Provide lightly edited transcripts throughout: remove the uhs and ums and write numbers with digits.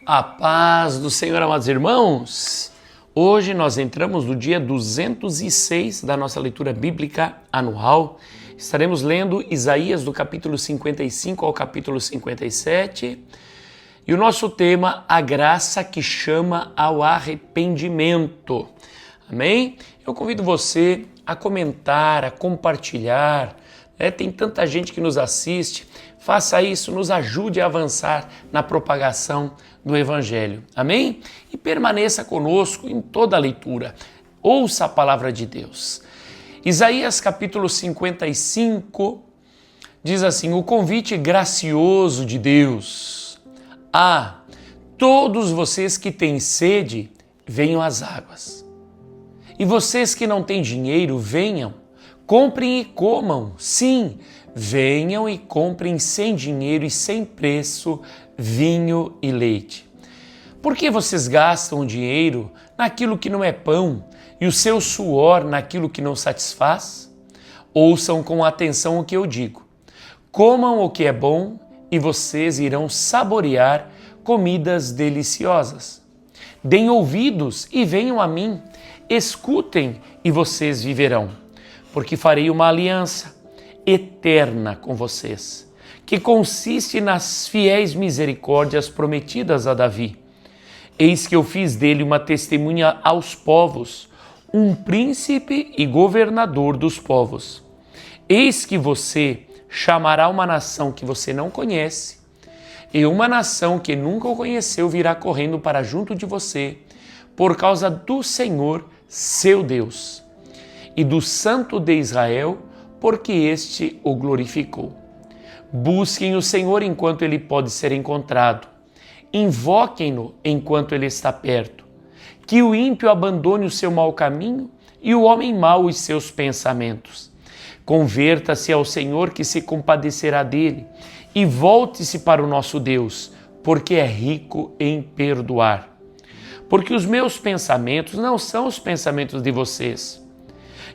A paz do Senhor, amados irmãos. Hoje nós entramos no dia 206 da nossa leitura bíblica anual. Estaremos lendo Isaías do capítulo 55 ao capítulo 57. E o nosso tema, a graça que chama ao arrependimento. Amém? Eu convido você a comentar, a compartilhar. Tem tanta gente que nos assiste. Faça isso, nos ajude a avançar na propagação do Evangelho. Amém? E permaneça conosco em toda a leitura. Ouça a palavra de Deus. Isaías capítulo 55 diz assim: o convite gracioso de Deus. Todos vocês que têm sede, venham às águas. E vocês que não têm dinheiro, venham, comprem e comam. Sim, venham e comprem sem dinheiro e sem preço vinho e leite. Por que vocês gastam o dinheiro naquilo que não é pão e o seu suor naquilo que não satisfaz? Ouçam com atenção o que eu digo. Comam o que é bom e vocês irão saborear comidas deliciosas. Deem ouvidos e venham a mim. Escutem e vocês viverão, porque farei uma aliança eterna com vocês, que consiste nas fiéis misericórdias prometidas a Davi. Eis que eu fiz dele uma testemunha aos povos, um príncipe e governador dos povos. Eis que você chamará uma nação que você não conhece, e uma nação que nunca o conheceu virá correndo para junto de você, por causa do Senhor, seu Deus, e do Santo de Israel, porque este o glorificou. Busquem o Senhor enquanto ele pode ser encontrado. Invoquem-no enquanto ele está perto. Que o ímpio abandone o seu mau caminho e o homem mau os seus pensamentos. Converta-se ao Senhor, que se compadecerá dele, e volte-se para o nosso Deus, porque é rico em perdoar. Porque os meus pensamentos não são os pensamentos de vocês,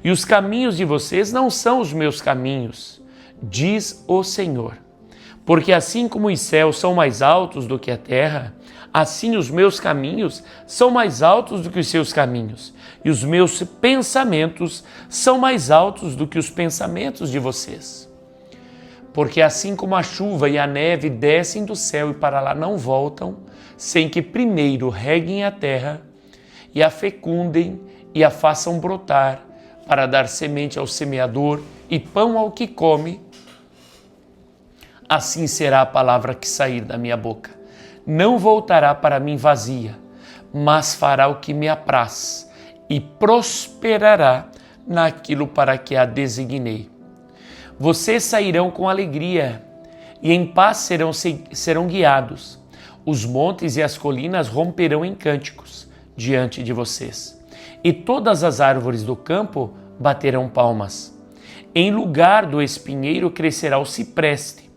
e os caminhos de vocês não são os meus caminhos, diz o Senhor. Porque assim como os céus são mais altos do que a terra, assim os meus caminhos são mais altos do que os seus caminhos, e os meus pensamentos são mais altos do que os pensamentos de vocês. Porque assim como a chuva e a neve descem do céu e para lá não voltam, sem que primeiro reguem a terra e a fecundem e a façam brotar, para dar semente ao semeador e pão ao que come, assim será a palavra que sair da minha boca. Não voltará para mim vazia, mas fará o que me apraz e prosperará naquilo para que a designei. Vocês sairão com alegria e em paz serão guiados. Os montes e as colinas romperão em cânticos diante de vocês, e todas as árvores do campo baterão palmas. Em lugar do espinheiro crescerá o cipreste,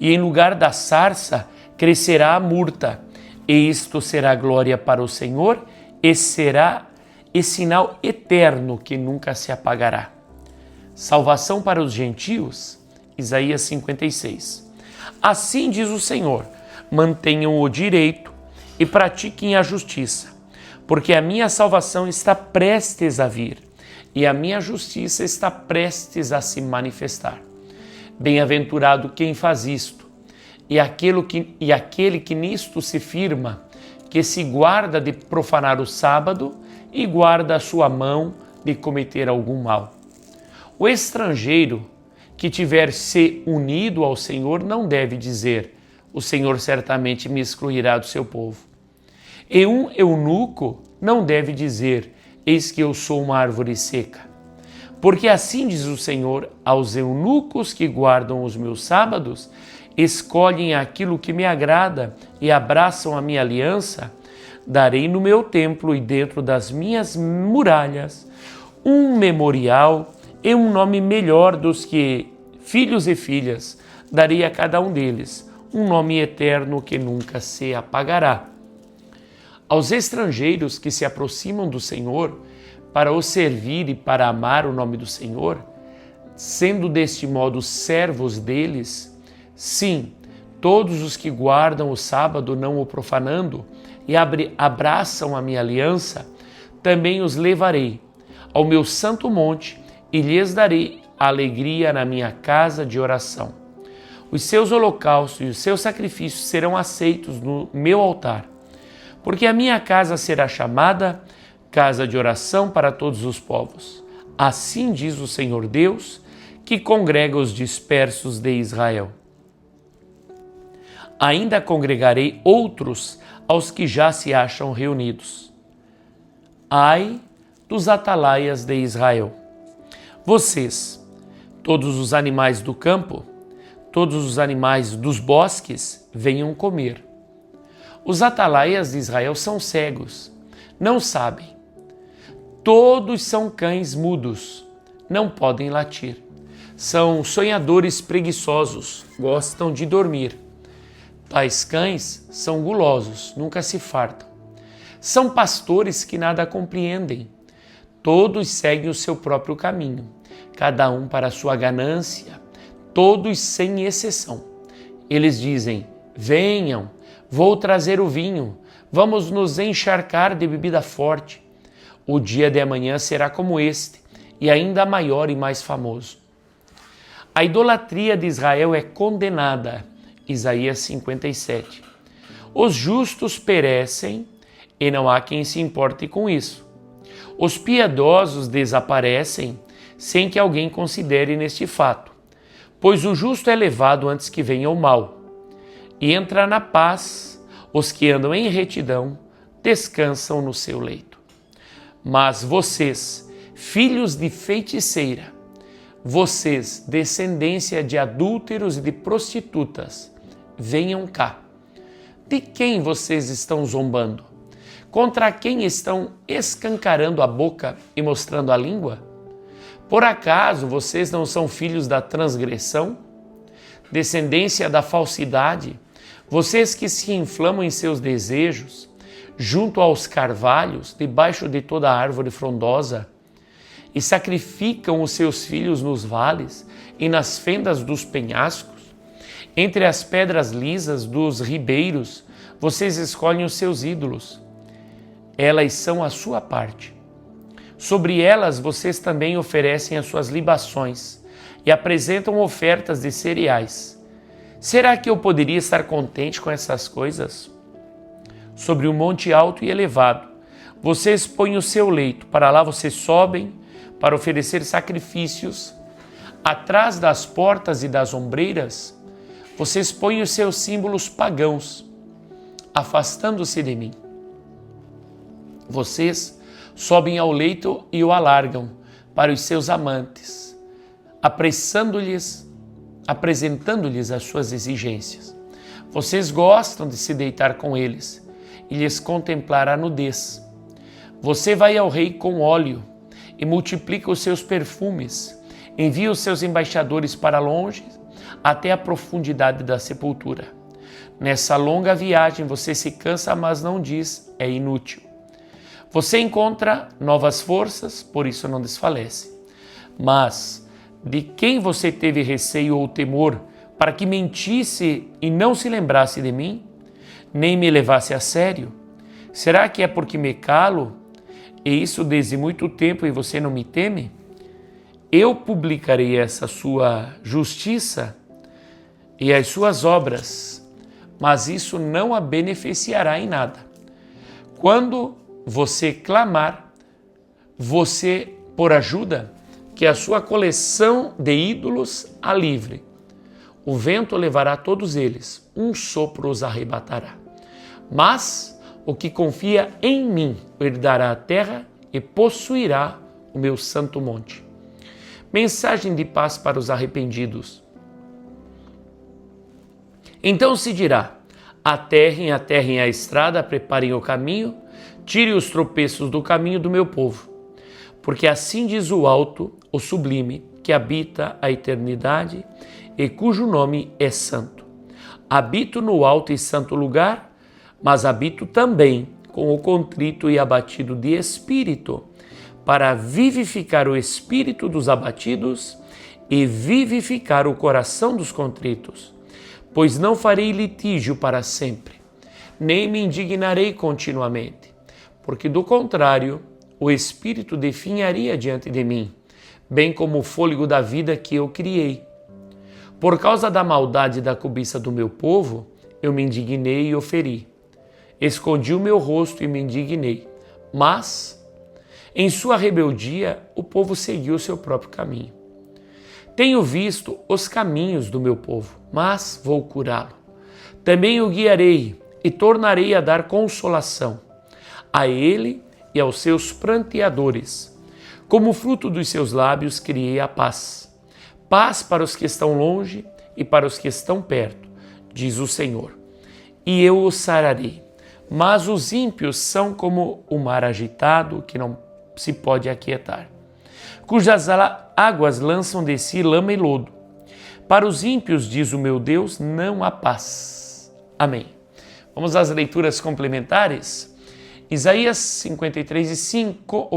e em lugar da sarça crescerá a murta. E isto será glória para o Senhor, e será sinal eterno que nunca se apagará. Salvação para os gentios, Isaías 56. Assim diz o Senhor: mantenham o direito e pratiquem a justiça, porque a minha salvação está prestes a vir e a minha justiça está prestes a se manifestar. Bem-aventurado quem faz isto, e aquele que nisto se firma, que se guarda de profanar o sábado e guarda a sua mão de cometer algum mal. O estrangeiro que tiver se unido ao Senhor não deve dizer: o Senhor certamente me excluirá do seu povo. E um eunuco não deve dizer: eis que eu sou uma árvore seca. Porque assim diz o Senhor aos eunucos que guardam os meus sábados, escolhem aquilo que me agrada e abraçam a minha aliança, darei no meu templo e dentro das minhas muralhas um memorial e um nome melhor dos que filhos e filhas, darei a cada um deles um nome eterno que nunca se apagará. Aos estrangeiros que se aproximam do Senhor para o servir e para amar o nome do Senhor, sendo deste modo servos deles, sim, Todos os que guardam o sábado não o profanando e abraçam a minha aliança, também os levarei ao meu santo monte e lhes darei alegria na minha casa de oração. Os seus holocaustos e os seus sacrifícios serão aceitos no meu altar, porque a minha casa será chamada casa de oração para todos os povos. Assim diz o Senhor Deus, que congrega os dispersos de Israel. Ainda congregarei outros aos que já se acham reunidos. Ai dos atalaias de Israel! Vocês, todos os animais do campo, todos os animais dos bosques, venham comer. Os atalaias de Israel são cegos, não sabem. Todos são cães mudos, não podem latir. São sonhadores preguiçosos, gostam de dormir. Tais cães são gulosos, nunca se fartam. São pastores que nada compreendem. Todos seguem o seu próprio caminho, cada um para a sua ganância, todos sem exceção. Eles dizem: venham, vou trazer o vinho, vamos nos encharcar de bebida forte. O dia de amanhã será como este, e ainda maior e mais famoso. A idolatria de Israel é condenada. Isaías 57. Os justos perecem e não há quem se importe com isso. Os piedosos desaparecem sem que alguém considere neste fato, pois o justo é levado antes que venha o mal. E entra na paz os que andam em retidão, descansam no seu leito. Mas vocês, filhos de feiticeira, vocês, descendência de adúlteros e de prostitutas, venham cá. De quem vocês estão zombando? Contra quem estão escancarando a boca e mostrando a língua? Por acaso vocês não são filhos da transgressão? Descendência da falsidade? Vocês que se inflamam em seus desejos, junto aos carvalhos, debaixo de toda árvore frondosa, e sacrificam os seus filhos nos vales e nas fendas dos penhascos? Entre as pedras lisas dos ribeiros, vocês escolhem os seus ídolos. Elas são a sua parte. Sobre elas vocês também oferecem as suas libações e apresentam ofertas de cereais. Será que eu poderia estar contente com essas coisas? Sobre um monte alto e elevado, vocês põem o seu leito, para lá vocês sobem para oferecer sacrifícios. Atrás das portas e das ombreiras, vocês põem os seus símbolos pagãos, afastando-se de mim. Vocês sobem ao leito e o alargam para os seus amantes, apresentando-lhes as suas exigências. Vocês gostam de se deitar com eles e lhes contemplar a nudez. Você vai ao rei com óleo e multiplica os seus perfumes, envia os seus embaixadores para longe, até a profundidade da sepultura. Nessa longa viagem você se cansa, mas não diz, é inútil. Você encontra novas forças, por isso não desfalece. Mas de quem você teve receio ou temor para que mentisse e não se lembrasse de mim, nem me levasse a sério? Será que é porque me calo, e isso desde muito tempo, e você não me teme? Eu publicarei essa sua justiça e as suas obras, mas isso não a beneficiará em nada. Quando você clamar, você por ajuda, que a sua coleção de ídolos a livre. O vento levará todos eles, um sopro os arrebatará. Mas o que confia em mim herdará a terra e possuirá o meu santo monte. Mensagem de paz para os arrependidos. Então se dirá: aterrem a estrada, preparem o caminho, tirem os tropeços do caminho do meu povo. Porque assim diz o alto, o sublime, que habita a eternidade e cujo nome é santo. Habito no alto e santo lugar, mas habito também com o contrito e abatido de espírito, para vivificar o espírito dos abatidos e vivificar o coração dos contritos. pois não farei litígio para sempre, nem me indignarei continuamente, porque do contrário, o Espírito definharia diante de mim, bem como o fôlego da vida que eu criei. Por causa da maldade e da cobiça do meu povo, eu me indignei e o feri. Escondi o meu rosto e me indignei, mas, em sua rebeldia, o povo seguiu o seu próprio caminho. Tenho visto os caminhos do meu povo, mas vou curá-lo. Também o guiarei e tornarei a dar consolação a ele e aos seus pranteadores. Como fruto dos seus lábios criei a paz. Paz para os que estão longe e para os que estão perto, diz o Senhor. E eu os sararei. Mas os ímpios são como o mar agitado que não se pode aquietar, cujas águas lançam de si lama e lodo. Para os ímpios, diz o meu Deus, não há paz. Amém. Vamos às leituras complementares? Isaías 55,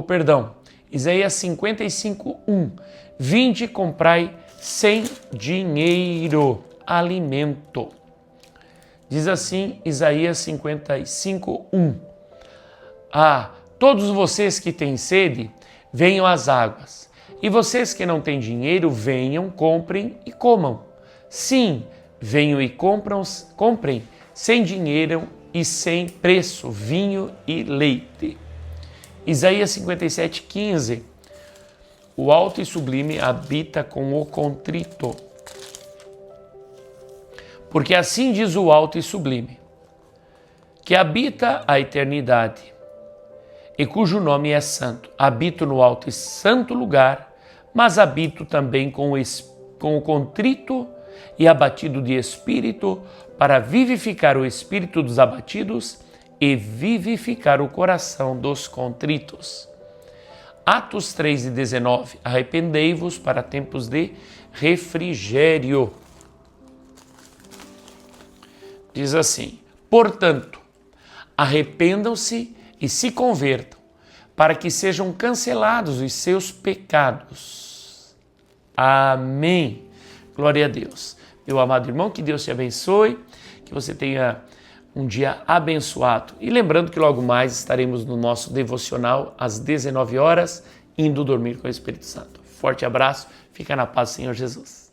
1. Vinde e comprai sem dinheiro alimento. Diz assim Isaías 55, 1. Todos vocês que têm sede, venham às águas. E vocês que não têm dinheiro, venham, comprem e comam. Sim, venham e comprem sem dinheiro e sem preço, vinho e leite. Isaías 57, 15. O alto e sublime habita com o contrito. Porque assim diz o alto e sublime, que habita a eternidade e cujo nome é santo. Habito no alto e santo lugar, mas habito também com o contrito e abatido de espírito, para vivificar o espírito dos abatidos e vivificar o coração dos contritos. Atos 3:19. Arrependei-vos para tempos de refrigério. Diz assim: portanto, arrependam-se e se convertam, para que sejam cancelados os seus pecados. Amém. Glória a Deus. Meu amado irmão, que Deus te abençoe, que você tenha um dia abençoado. E lembrando que logo mais estaremos no nosso devocional às 19 horas, indo dormir com o Espírito Santo. Forte abraço, fica na paz do Senhor Jesus.